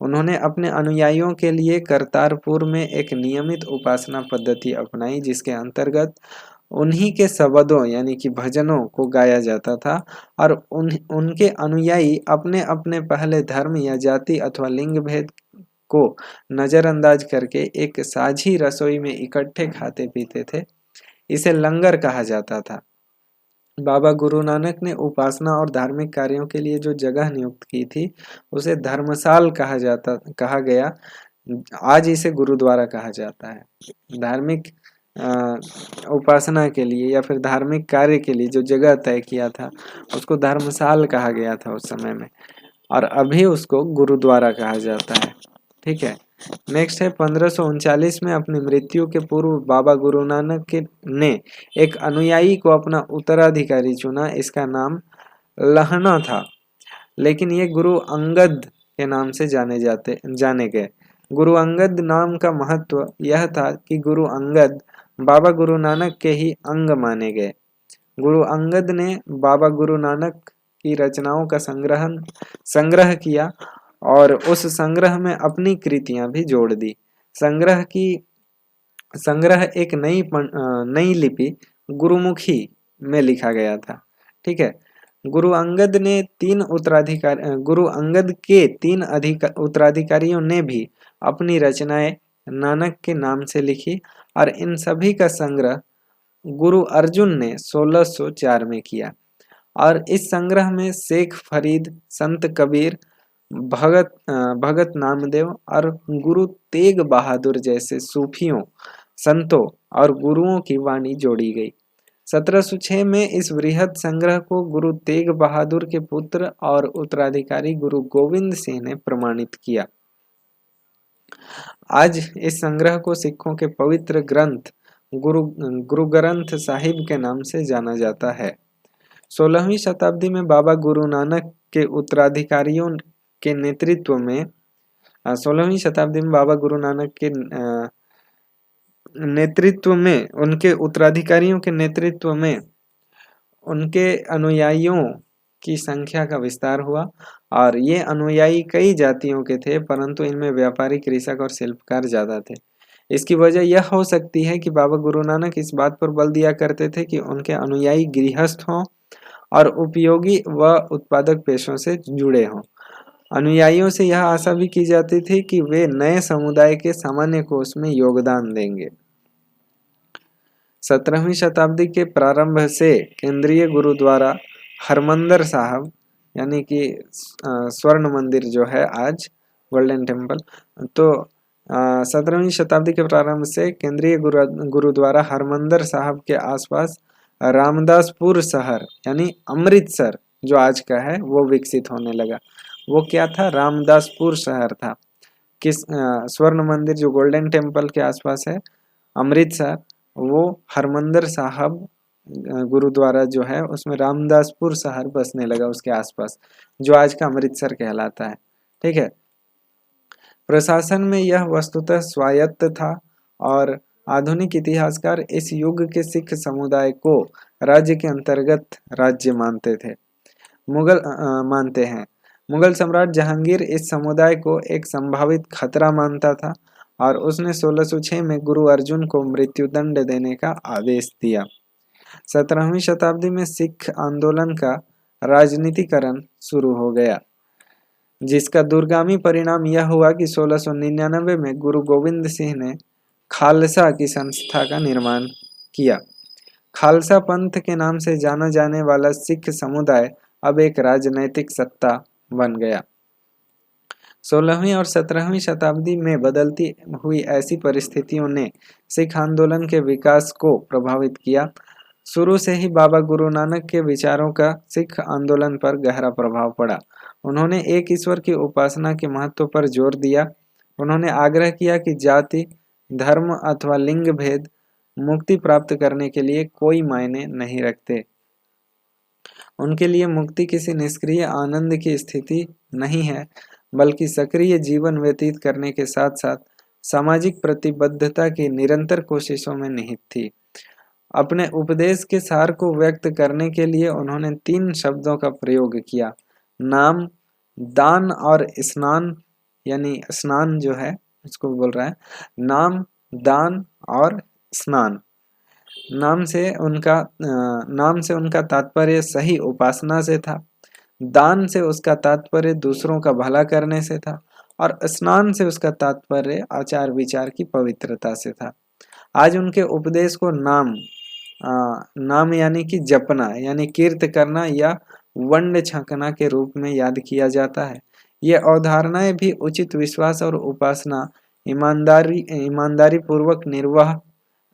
A: उन्होंने अपने अनुयायियों के लिए करतारपुर में एक नियमित उपासना पद्धति अपनाई जिसके अंतर्गत उन्हीं के शब्दों यानी कि भजनों को गाया जाता था और उनके अनुयायी अपने अपने पहले धर्म या जाति अथवा लिंग भेद को नजरअंदाज करके एक साझी रसोई में इकट्ठे खाते पीते थे। इसे लंगर कहा जाता था। बाबा गुरु नानक ने उपासना और धार्मिक कार्यों के लिए जो जगह नियुक्त की थी उसे धर्मशाल कहा गया। आज इसे गुरुद्वारा कहा जाता है। धार्मिक उपासना के लिए या फिर धार्मिक कार्य के लिए जो जगह तय किया था उसको धर्मशाल कहा गया था उस समय में, और अभी उसको गुरुद्वारा कहा जाता है। ठीक है, नेक्स्ट है 1539 में अपनी मृत्यु के पूर्व बाबा गुरु नानक ने एक अनुयायी को अपना उत्तराधिकारी चुना। इसका नाम लहना था लेकिन ये गुरु अंगद के नाम से जाने गए। गुरु अंगद नाम का महत्व यह था कि गुरु अंगद बाबा गुरु नानक के ही अंग माने गए। गुरु अंगद ने बाबा गुरु नानक की रचनाओं का संग्रह किया और उस संग्रह में अपनी कृतियां भी जोड़ दी। संग्रह एक नई लिपि गुरुमुखी में लिखा गया था। ठीक है, गुरु अंगद के 3 उत्तराधिकारियों ने भी अपनी रचनाएं नानक के नाम से लिखी और इन सभी का संग्रह गुरु अर्जुन ने 1604 में किया। और इस संग्रह में शेख फरीद, संत कबीर, भगत नामदेव और गुरु तेग बहादुर जैसे सूफियों, संतों और गुरुओं की वाणी जोड़ी गई। 1706 में इस वृहद संग्रह को गुरु तेग बहादुर के पुत्र और उत्तराधिकारी गुरु गोविंद सिंह ने प्रमाणित किया। आज इस संग्रह को सिखों के पवित्र ग्रंथ गुरु ग्रंथ साहिब के नाम से जाना जाता है। 16वीं शताब्दी में बाबा गुरु नानक के उत्तराधिकारियों के नेतृत्व में 16वीं शताब्दी में बाबा गुरु नानक के नेतृत्व में उनके उत्तराधिकारियों के नेतृत्व में उनके अनुयायियों की संख्या का विस्तार हुआ और ये अनुयायी कई जातियों के थे परंतु इनमें व्यापारी, कृषक और शिल्पकार ज्यादा थे। इसकी वजह यह हो सकती है कि बाबा गुरु नानक इस बात पर बल दिया करते थे कि उनके अनुयायी गृहस्थ हों और उपयोगी व उत्पादक पेशों से जुड़े हों। अनुयायियों से यह आशा भी की जाती थी कि वे नए समुदाय के सामान्य कोष में योगदान देंगे। 17वीं शताब्दी के प्रारंभ से केंद्रीय गुरुद्वारा हरमंदिर साहब यानी कि स्वर्ण मंदिर जो है आज गोल्डन टेम्पल, तो 17वीं शताब्दी के प्रारंभ से केंद्रीय गुरुद्वारा हरमंदिर साहब के आसपास रामदासपुर शहर यानी अमृतसर जो आज का है वो विकसित होने लगा। वो क्या था? रामदासपुर शहर था। किस स्वर्ण मंदिर जो गोल्डन टेम्पल के आसपास है अमृतसर, वो हरमंदिर साहब गुरुद्वारा जो है उसमें रामदासपुर शहर बसने लगा उसके आसपास, जो आज का अमृतसर कहलाता है। ठीक है। प्रशासन में यह वस्तुतः स्वायत्त था और आधुनिक इतिहासकार इस युग के सिख समुदाय को राज्य के अंतर्गत राज्य मानते थे। मानते हैं। मुगल सम्राट जहांगीर इस समुदाय को एक संभावित खतरा मानता था और उसने 1606 में गुरु अर्जुन को मृत्युदंड देने का आदेश दिया। 17वीं शताब्दी में सिख आंदोलन का राजनीतिकरण शुरू हो गया, जिसका दूरगामी परिणाम यह हुआ कि 1699 में गुरु गोविंद सिंह ने खालसा की संस्था का निर्माण किया। खालसा पंथ के नाम से जाना जाने वाला सिख समुदाय अब एक राजनैतिक सत्ता बन गया। 16वीं और 17वीं शताब्दी में बदलती हुई ऐसी परिस्थितियों ने सिख आंदोलन के विकास को प्रभावित किया। शुरू से ही बाबा गुरु नानक के विचारों का सिख आंदोलन पर गहरा प्रभाव पड़ा। उन्होंने एक ईश्वर की उपासना के महत्व पर जोर दिया। उन्होंने आग्रह किया कि जाति, धर्म अथवा लिंग भेद मुक्ति प्राप्त करने के लिए कोई मायने नहीं रखते। उनके लिए मुक्ति किसी निष्क्रिय आनंद की स्थिति नहीं है, बल्कि सक्रिय जीवन व्यतीत करने के साथ साथ सामाजिक प्रतिबद्धता की निरंतर कोशिशों में निहित थी। अपने उपदेश के सार को व्यक्त करने के लिए उन्होंने 3 शब्दों का प्रयोग किया: नाम, दान और स्नान। यानी स्नान जो है उसको बोल रहा है नाम, दान और स्नान। नाम से उनका तात्पर्य सही उपासना से था, दान से उसका तात्पर्य दूसरों का भला करने से था और स्नान से उसका तात्पर्य आचार विचार की पवित्रता से था। आज उनके उपदेश को नाम यानी कि जपना यानी कीर्त करना या वंड छकना के रूप में याद किया जाता है। ये अवधारणाएं भी उचित विश्वास और उपासना, ईमानदारी पूर्वक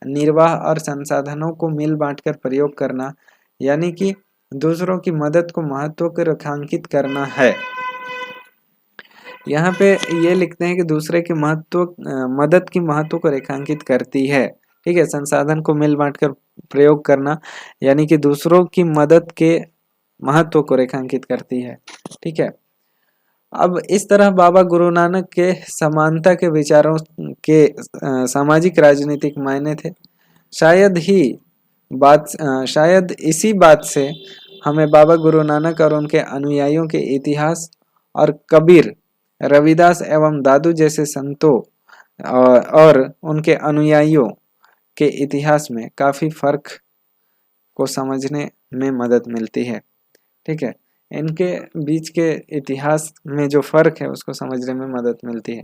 A: निर्वाह और संसाधनों को मिल बांटकर प्रयोग करना यानी कि दूसरों की मदद को महत्व को रेखांकित करना है। यहाँ पे ये लिखते हैं कि दूसरे की मदद की महत्व को रेखांकित करती है। ठीक है। संसाधन को मिल बांटकर प्रयोग करना यानी कि दूसरों की मदद के महत्व को रेखांकित करती है। ठीक है। अब इस तरह बाबा गुरु नानक के समानता के विचारों के सामाजिक राजनीतिक मायने थे। शायद इसी बात से हमें बाबा गुरु नानक और उनके अनुयायियों के इतिहास और कबीर, रविदास एवं दादू जैसे संतों और उनके अनुयायियों के इतिहास में काफी फर्क को समझने में मदद मिलती है। ठीक है। इनके बीच के इतिहास में जो फर्क है उसको समझने में मदद मिलती है।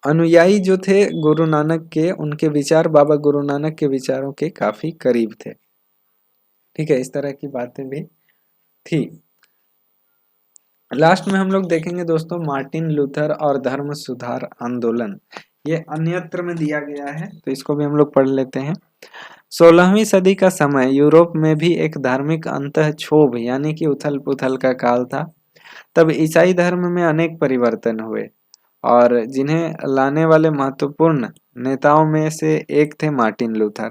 A: अनुयायी जो थे गुरु नानक के, उनके विचार बाबा गुरु नानक के विचारों के काफी करीब थे। ठीक है। इस तरह की बातें भी थी। लास्ट में हम लोग देखेंगे दोस्तों मार्टिन लूथर और धर्म सुधार आंदोलन। ये अन्यत्र में दिया गया है तो इसको भी हम लोग पढ़ लेते हैं। 16वीं सदी का समय यूरोप में भी एक धार्मिक अंतःक्षोभ यानी कि उथल पुथल का काल था। तब ईसाई धर्म में अनेक परिवर्तन हुए और जिन्हें लाने वाले महत्वपूर्ण नेताओं में से एक थे मार्टिन लूथर,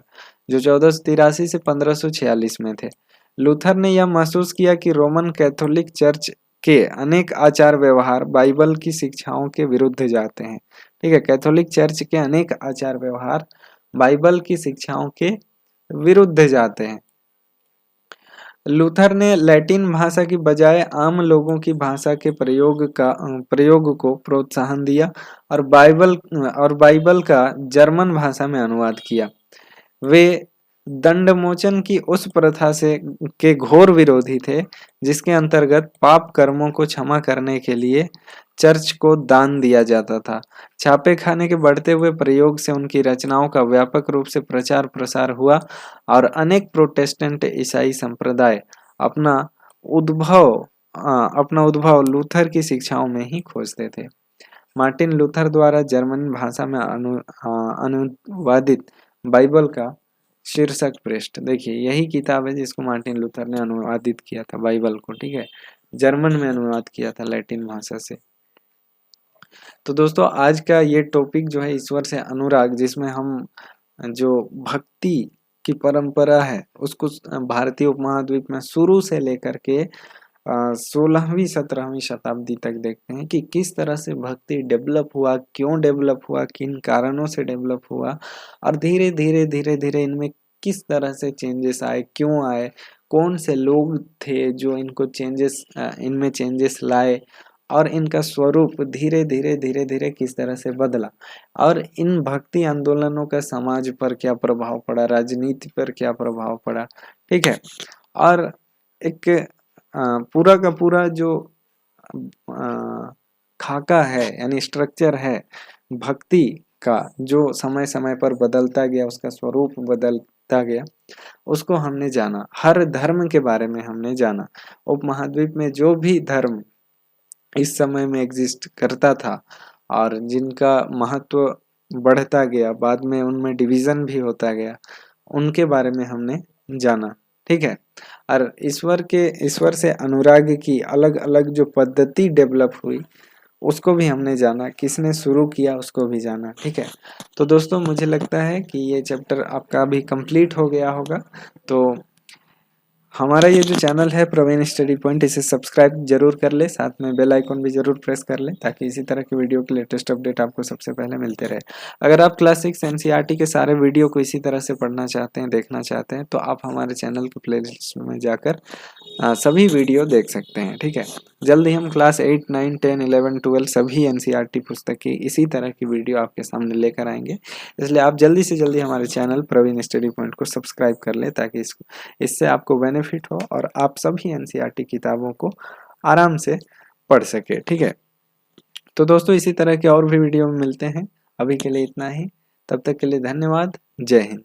A: जो 1483 से 1546 में थे। लूथर ने यह महसूस किया कि रोमन कैथोलिक चर्च के अनेक आचार व्यवहार बाइबल की शिक्षाओं के विरुद्ध जाते हैं। ठीक है। कैथोलिक चर्च के अनेक आचार व्यवहार बाइबल की शिक्षाओं के विरुद्ध जाते हैं। लूथर ने लैटिन भाषा की बजाय आम लोगों की भाषा के प्रयोग को प्रोत्साहन दिया और बाइबल का जर्मन भाषा में अनुवाद किया। वे दंडमोचन की उस प्रथा के घोर विरोधी थे जिसके अंतर्गत पाप कर्मों को क्षमा करने के लिए चर्च को दान दिया जाता था। छापे खाने के बढ़ते हुए प्रयोग से उनकी रचनाओं का व्यापक रूप से प्रचार प्रसार हुआ और अनेक प्रोटेस्टेंट ईसाई संप्रदाय अपना उद्भव लूथर की शिक्षाओं में ही खोजते थे। मार्टिन लूथर द्वारा जर्मन भाषा में अनुवादित बाइबल का शीर्षक पृष्ठ। देखिए यही किताब है जिसको मार्टिन लूथर ने अनुवादित किया था बाइबल को, ठीक है, जर्मन में अनुवाद किया था लैटिन भाषा से। तो दोस्तों आज का ये टॉपिक जो है ईश्वर से अनुराग, जिसमें हम जो भक्ति की परंपरा है उसको भारतीय उपमहाद्वीप में शुरू से लेकर के 16वीं 17वीं शताब्दी तक देखते हैं कि किस तरह से भक्ति डेवलप हुआ, क्यों डेवलप हुआ, किन कारणों से डेवलप हुआ, और धीरे धीरे धीरे धीरे इनमें किस तरह से चेंजेस आए, क्यों आए, कौन से लोग थे जो इनको इनमें चेंजेस लाए, और इनका स्वरूप धीरे धीरे धीरे धीरे किस तरह से बदला, और इन भक्ति आंदोलनों का समाज पर क्या प्रभाव पड़ा, राजनीति पर क्या प्रभाव पड़ा, ठीक है। और एक पूरा का पूरा जो खाका है यानी स्ट्रक्चर है भक्ति का, जो समय समय पर बदलता गया, उसका स्वरूप बदलता गया, उसको हमने जाना। हर धर्म के बारे में हमने जाना। उपमहाद्वीप में जो भी धर्म इस समय में एग्जिस्ट करता था और जिनका महत्व बढ़ता गया, बाद में उनमें डिवीजन भी होता गया, उनके बारे में हमने जाना, ठीक है। और ईश्वर से अनुराग की अलग अलग जो पद्धति डेवलप हुई उसको भी हमने जाना, किसने शुरू किया उसको भी जाना, ठीक है। तो दोस्तों मुझे लगता है कि ये चैप्टर आपका भी कंप्लीट हो गया होगा। तो हमारा ये जो चैनल है प्रवीण स्टडी पॉइंट, इसे सब्सक्राइब जरूर कर ले, साथ में बेल आइकन भी जरूर प्रेस कर ले ताकि इसी तरह की वीडियो के लेटेस्ट अपडेट आपको सबसे पहले मिलते रहे। अगर आप क्लास 6 एनसीईआरटी के सारे वीडियो को इसी तरह से पढ़ना चाहते हैं, देखना चाहते हैं, तो आप हमारे चैनल के प्लेलिस्ट में जाकर सभी वीडियो देख सकते हैं, ठीक है। जल्द ही हम क्लास 8, 9, 10, 11, 12 सभी एनसीईआरटी पुस्तक की इसी तरह की वीडियो आपके सामने लेकर आएंगे। इसलिए आप जल्दी से जल्दी हमारे चैनल प्रवीण स्टडी पॉइंट को सब्सक्राइब कर ले ताकि इससे आपको बेनिफिट हो और आप सभी एनसीईआरटी किताबों को आराम से पढ़ सके, ठीक है। तो दोस्तों इसी तरह के और भी वीडियो में मिलते हैं। अभी के लिए इतना ही, तब तक के लिए धन्यवाद। जय हिंद।